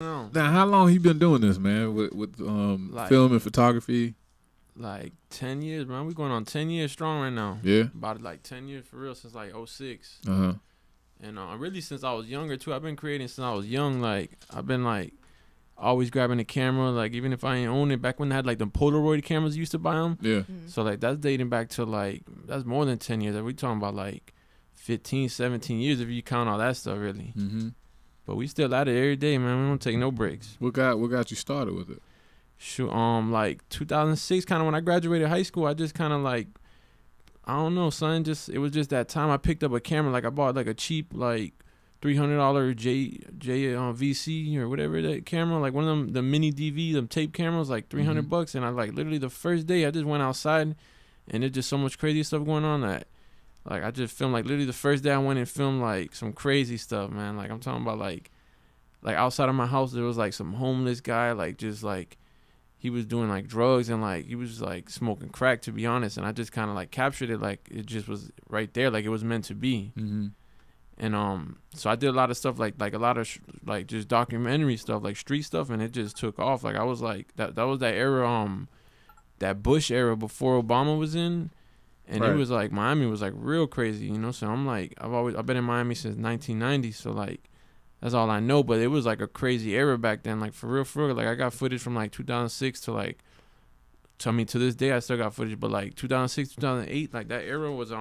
No, Now, how long you been doing this, man? With like film and photography? like 10 years, man. We going on 10 years strong right now. Yeah. About like 10 years for real since like '06. Uh huh. And really since I was younger too. I've been creating since I was young. Like I've been like always grabbing the camera. Like even if I ain't own it, back when they had like the Polaroid cameras, you used to buy them. Yeah. So like that's dating back to like that's more than 10 years. Like, we talking about like 15, 17 years if you count all that stuff really. Mm-hmm. But we still at it every day, man. We don't take no breaks. What got you started with it? Shoot, like 2006, kind of when I graduated high school, I just kind of like, I don't know, son. Just it was just that time I picked up a camera. Like I bought like a cheap like $300 VC or whatever that camera, like one of them the mini DV, them tape cameras, like $300. And I like literally the first day I just went outside, and there's just so much crazy stuff going on that like I just filmed like literally the first day I went and filmed like some crazy stuff, man. Like I'm talking about like outside of my house there was like some homeless guy like just like he was doing like drugs and like he was like smoking crack, to be honest, and I just kind of like captured it like it just was right there, like it was meant to be. Mm-hmm. And so I did a lot of stuff like a lot of like just documentary stuff, like street stuff, and it just took off. Like I was like that was that era, that Bush era before Obama was in, and Right. it was like Miami was like real crazy, you know. So I'm like I've been in Miami since 1990, so like that's all I know. But it was like a crazy era back then, like for real. Like I got footage from like 2006 to like to this day I still got footage, but like 2006, 2008, like that era was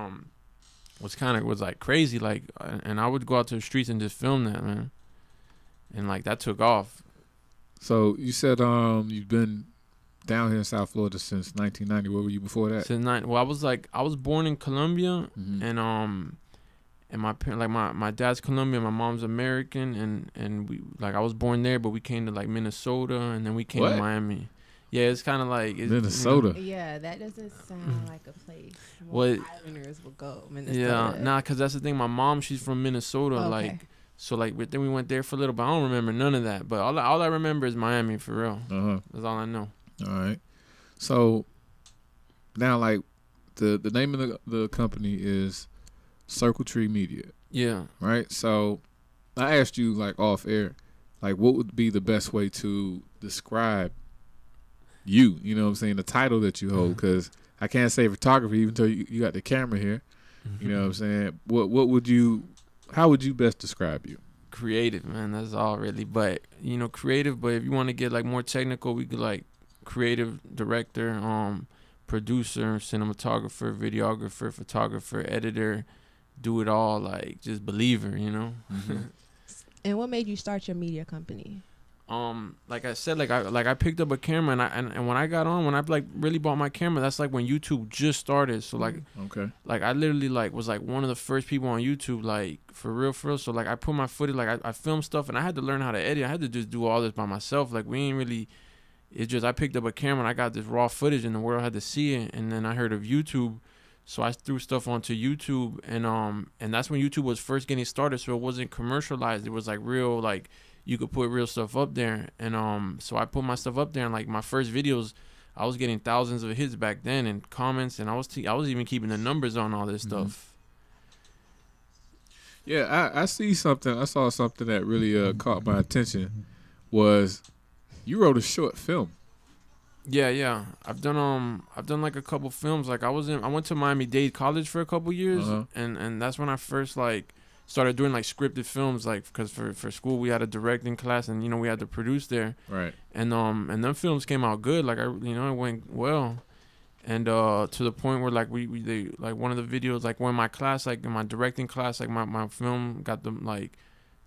was like crazy, like, and I would go out to the streets and just film that, man, and like that took off. So you said you've been down here in South Florida since 1990. Where were you before that? Since well, I was born in Colombia, Mm-hmm. and my parents, like my dad's Colombian, my mom's American, and we like I was born there, but we came to like Minnesota, and then we came What? to Miami. Yeah, it's kind of like Minnesota. Yeah, that doesn't sound like a place Well, most islanders will go. Minnesota. Yeah, nah, cause that's the thing. My mom, she's from Minnesota, Okay. like. So like then we went there for a little, but I don't remember none of that. But all I remember is Miami for real. Uh-huh. That's all I know. All right. So now, like, the name of the company is Circle Tree Media, Yeah. right? So I asked you, like, off air, like, what would be the best way to describe you? You know what I'm saying? The title that you hold, because I can't say photography even though you got the camera here. You know what I'm saying? What would you? How would you best describe you? Creative, man. That's all really. But creative. But if you want to get like more technical, we could like creative director, producer, cinematographer, videographer, photographer, editor, do it all. Like just believer, you know. Mm-hmm. And what made you start your media company? Like I said, I picked up a camera and when I got on, when I like really bought my camera, that's like when YouTube just started. So like Okay. like I literally like was like one of the first people on YouTube, like for real. So like I put my footage, like I filmed stuff, and I had to learn how to edit. I had to just do all this by myself. Like we ain't really. It's just I picked up a camera and I got this raw footage, and the world had to see it. And then I heard of YouTube, so I threw stuff onto YouTube, and that's when YouTube was first getting started. So it wasn't commercialized. It was like real, like you could put real stuff up there. And so I put my stuff up there, and like my first videos, I was getting thousands of hits back then and comments, and I was even keeping the numbers on all this stuff. Yeah, I see something. I saw something that really caught my attention. Was you wrote a short film? Yeah. I've done like a couple films. Like I went to Miami-Dade College for a couple years, and that's when I first like started doing like scripted films, like because for school we had a directing class, and we had to produce there. Right. And them films came out good. Like it went well, and to the point where like they like one of the videos, like when my class, like in my directing class, like my film got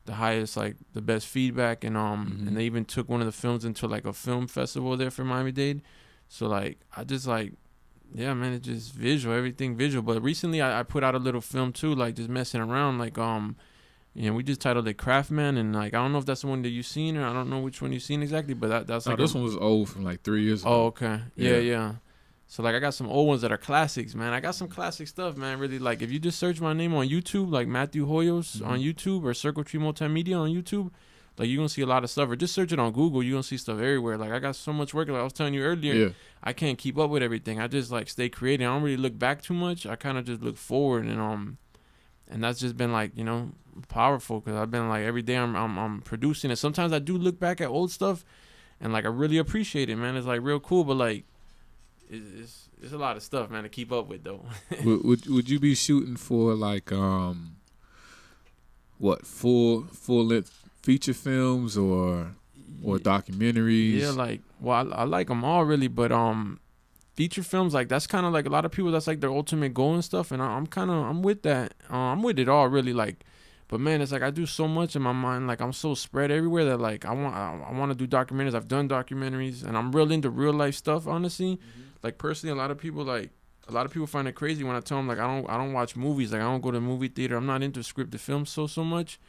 the highest, like the best feedback, and and they even took one of the films into like a film festival there for Miami-Dade. So like I just like, yeah, man, it's just everything visual. But recently I put out a little film too, like just messing around, like we just titled it Craftman, and like I don't know if that's the one that you've seen, or I don't know which one you've seen exactly, but that's like this one was old from like 3 years ago. Oh, okay. Yeah. So like I got some old ones that are classics, man. I got some classic stuff, man. Really, like if you just search my name on YouTube, like Matthew Hoyos on YouTube, or Circle Tree Multimedia on YouTube, like you're gonna see a lot of stuff. Or just search it on Google, you're gonna see stuff everywhere. Like I got so much work. Like I was telling you earlier, I can't keep up with everything. I just like stay creating. I don't really look back too much. I kind of just look forward, and and that's just been like, you know, powerful, because I've been like every day I'm producing it. Sometimes I do look back at old stuff and like I really appreciate it, man. It's like real cool, but like it's a lot of stuff, man, to keep up with though. would you be shooting for like what, full length feature films or documentaries? Yeah, like, well, I like them all really, but feature films, like, that's kind of like a lot of people, that's like their ultimate goal and stuff, and I'm with that. I'm with it all really, like, but man, it's like I do so much in my mind, like I'm so spread everywhere that like I want to do documentaries. I've done documentaries, and I'm real into real life stuff, honestly. Like personally, a lot of people find it crazy when I tell them like I don't watch movies, like I don't go to the movie theater. I'm not into scripted films so much,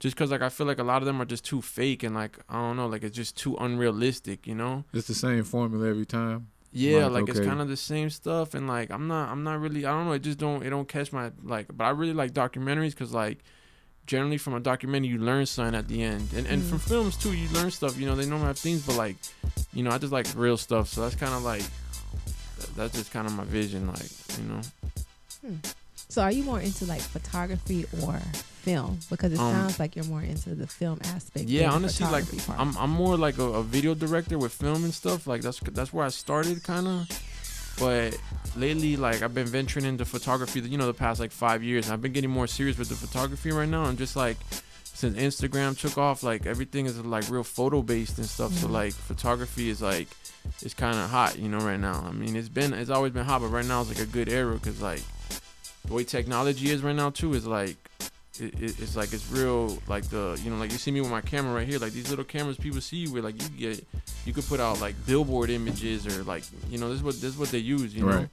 just because like I feel like a lot of them are just too fake, and like I don't know, like it's just too unrealistic, you know. It's the same formula every time. Yeah, like okay. It's kind of the same stuff, and like I'm not really, I don't know, it don't catch my like. But I really like documentaries, because like generally from a documentary you learn something at the end, and from films too you learn stuff, you know. They normally have things, but like, you know, I just like real stuff, so that's kind of like, that's just kind of my vision, like, you know. So are you more into like photography or film? Because it sounds like you're more into the film aspect. Yeah, honestly, like part. I'm more like a video director with film and stuff. Like that's where I started kind of. But lately, like I've been venturing into photography, you know, the past like 5 years. I've been getting more serious with the photography right now, and just like since Instagram took off, like everything is like real photo based and stuff. So like photography is like, it's kind of hot, you know, right now. I mean, it's always been hot, but right now it's like a good era, because like the way technology is right now too is like it's like it's real, like the, you know, like you see me with my camera right here, like these little cameras people see you with, like you could put out like billboard images, or like, you know, this is what they use, you know.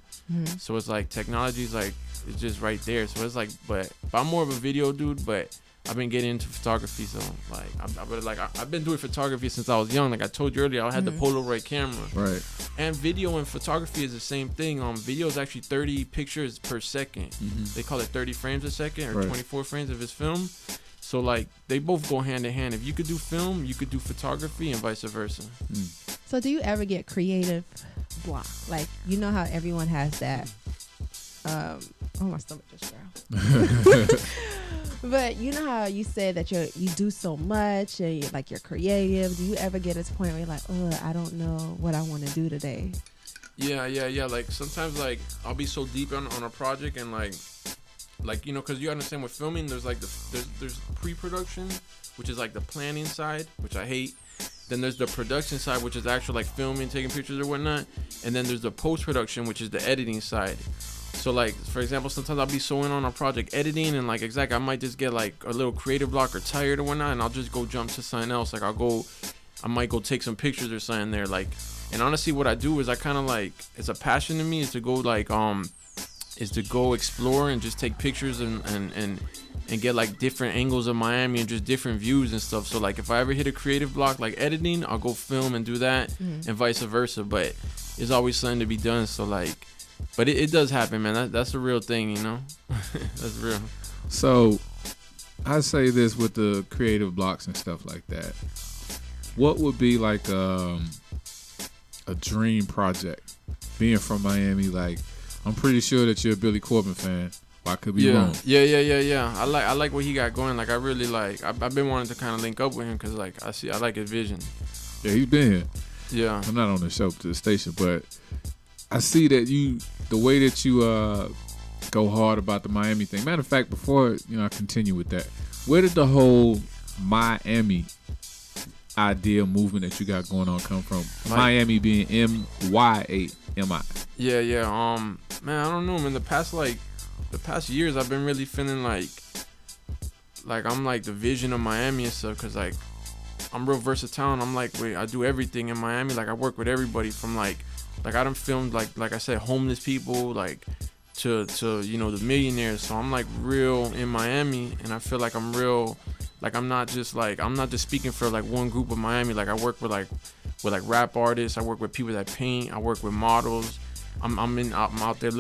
So it's like technology is like, it's just right there. So it's like, but I'm more of a video dude, but I've been getting into photography, so like I've been doing photography since I was young. Like I told you earlier, I had the Polaroid camera. Right. And video and photography is the same thing. Video is actually 30 pictures per second. They call it 30 frames a second, or 24 frames if it's film. So like they both go hand in hand. If you could do film, you could do photography, and vice versa. So do you ever get creative block? Like, you know how everyone has that. Oh, my stomach just growled. But you know how you say that you do so much, and you're creative. Do you ever get to the point where you're like, oh, I don't know what I want to do today? Yeah. Like sometimes, like I'll be so deep on a project, and like you know, because you understand with filming, there's like there's pre-production, which is like the planning side, which I hate. Then there's the production side, which is actual like filming, taking pictures or whatnot. And then there's the post-production, which is the editing side. So like, for example, sometimes I'll be so in on a project editing, and like I might just get like a little creative block or tired or whatnot, and I'll just go jump to something else. Like I might go take some pictures or something there. Like, and honestly, what I do is I kind of like, it's a passion to me, is to go like is to go explore and just take pictures and get like different angles of Miami and just different views and stuff. So like if I ever hit a creative block like editing, I'll go film and do that, and vice versa. But it's always something to be done. So like, but it does happen, man. That's a real thing, you know. That's real. So I say this with the creative blocks and stuff like that. What would be like a dream project? Being from Miami, like, I'm pretty sure that you're a Billy Corbin fan. Well, I could be wrong. Yeah. I like what he got going. Like I really like. I've been wanting to kind of link up with him, because like I like his vision. Yeah, he's been here. Yeah. I'm not on the show to the station, but I see that the way that you go hard about the Miami thing. Matter of fact, before I continue with that, where did the whole Miami idea movement that you got going on come from? Miami being MYAMI. Yeah. Man, I don't know, man. The past years, I've been really feeling like I'm like the vision of Miami and stuff, because like I'm real versatile, and I'm like, I do everything in Miami. Like I work with everybody from like I done filmed like I said, homeless people, like to the millionaires. So I'm like real in Miami, and I feel like I'm real. Like I'm not just speaking for like one group of Miami. Like I work with rap artists. I work with people that paint. I work with models. I'm out there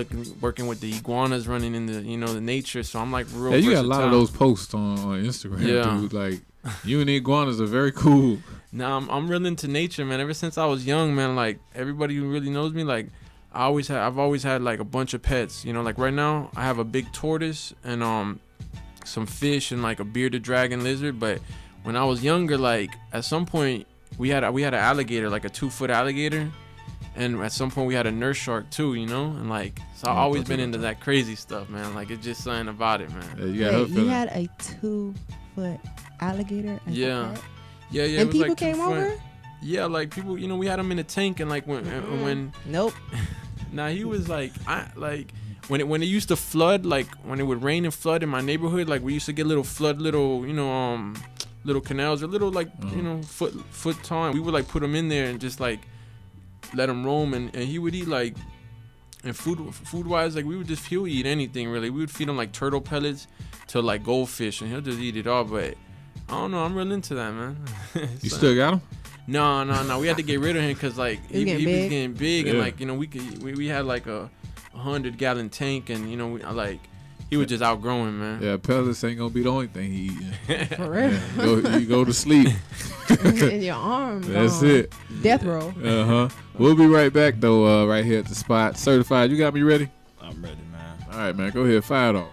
working with the iguanas running in the the nature. So I'm like real. Yeah, you versatile. got a lot of those posts on Instagram, yeah. Dude. Like you and the iguanas are very cool. Nah, I'm real into nature, man. Ever since I was young, man. Like everybody who really knows me, like I've always had like a bunch of pets. Like right now, I have a big tortoise, and some fish and like a bearded dragon lizard. But when I was younger, like at some point we had an alligator, like a 2-foot alligator, and at some point we had a nurse shark too, you know. And like, so I've always been into that crazy stuff, man. Like it's just something about it, man. Yeah, you had a 2-foot alligator. Yeah. Yeah. And people like came over. Yeah, like people, you know, we had him in a tank, and like when nope. Nah, he was like, when it used to flood, like when it would rain and flood in my neighborhood, like we used to get little canals or little like foot tall. We would like put him in there and just like let him roam, and he would eat like, and food wise, like he'll eat anything really. We would feed him like turtle pellets to like goldfish, and he'll just eat it all. But I don't know, I'm real into that, man. You still got him? No. We had to get rid of him because like he was getting big, and like, you know, we had like a 100-gallon tank, and you know, he was just outgrowing, man. Yeah, pellets ain't gonna be the only thing he eating. For real. Yeah, you go to sleep. In your arm. That's it. Death row. We'll be right back though. Right here at the spot. Certified. You got me ready? I'm ready, man. All right, man. Go ahead. Fire it off.